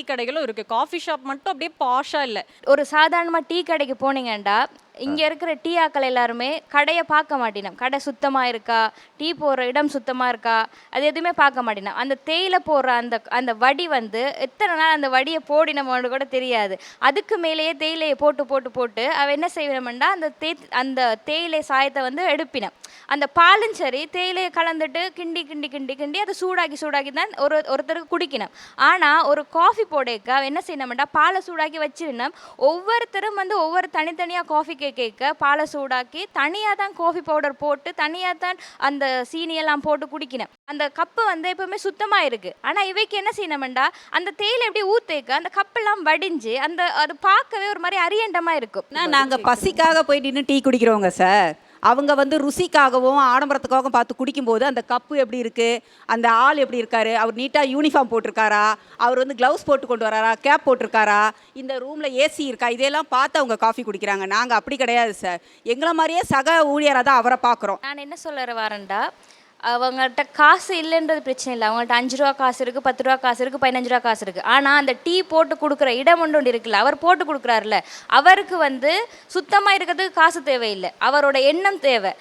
Tea கடைகளும் இருக்கு. Coffee shop மட்டும் அப்படியே பாஷா இல்ல. ஒரு சாதாரணமாக டீ கடைக்கு போனீங்கண்டா இங்கே இருக்கிற டீ ஆக்கள் எல்லாருமே கடையை பார்க்க மாட்டினோம். கடை சுத்தமாக இருக்கா, டீ போடுற இடம் சுத்தமாக இருக்கா, அது எதுவுமே பார்க்க மாட்டினோம். அந்த தேயிலை போடுற அந்த அந்த வடி வந்து எத்தனை நாள் அந்த வடியை போடினோம்னு கூட தெரியாது. அதுக்கு மேலேயே தேயிலையை போட்டு போட்டு போட்டு அவள் என்ன செய்யணும்னா அந்த தேயிலை சாயத்தை வந்து எடுப்பினோம். அந்த பாலும் சரி தேயிலையை கலந்துட்டு கிண்டி கிண்டி கிண்டி கிண்டி அதை சூடாக்கி சூடாக்கி தான் ஒருத்தருக்கு குடிக்கணும். ஆனால் ஒரு காஃபி போடக்க அவள் என்ன செய்யணும்னா பாலை சூடாக்கி வச்சிருந்தோம். ஒவ்வொருத்தரும் வந்து ஒவ்வொரு தனித்தனியாக காஃபி கேட்க பாலை சூடாக்கி தனியாக தான் காஃபி பவுடர் போட்டு தனியாக தான் அந்த சீனியெல்லாம் போட்டு குடிக்கணும். அந்த கப்பு வந்து எப்பவுமே சுத்தமாக இருக்குது. ஆனால் இவைக்கு என்ன செய்யணும்டா அந்த தேயிலை எப்படி ஊற்றேக்க அந்த கப்பெல்லாம் வடிஞ்சு அது பார்க்கவே ஒரு மாதிரி அரியண்டமாக இருக்கும். நாங்கள் பசிக்காக போய் நின்று டீ குடிக்கிறோங்க சார். அவங்க வந்து ருசிக்காகவும் ஆடம்பரத்துக்காகவும் பார்த்து குடிக்கும்போது அந்த கப்பு எப்படி இருக்குது, அந்த ஆள் எப்படி இருக்காரு, அவர் நீட்டாக யூனிஃபார்ம் போட்டிருக்காரா, அவர் வந்து க்ளவுஸ் போட்டு கொண்டு வராரா, கேப் போட்டிருக்காரா, இந்த ரூமில் ஏசி இருக்கா, இதெல்லாம் பார்த்து அவங்க காஃபி குடிக்கிறாங்க. நாங்கள் அப்படி கிடையாது சார். எங்களை மாதிரியே சக ஊழியராக தான் அவரை பார்க்குறோம். நான் என்ன சொல்ல வரேன்டா, அவங்கள்ட்ட காசு இல்லைன்றது பிரச்சனை இல்லை. அவங்கள்ட்ட 5 ரூபா காசு இருக்குது, 10 ரூபா காசு இருக்குது, 15 ரூபா காசு இருக்குது. ஆனால் அந்த டீ போட்டு கொடுக்குற இடம் ஒன்று இருக்குல்ல, அவர் போட்டு கொடுக்குறாருல, அவருக்கு வந்து சுத்தமாக இருக்கிறதுக்கு காசு தேவையில்லை, அவரோட எண்ணம் தேவை.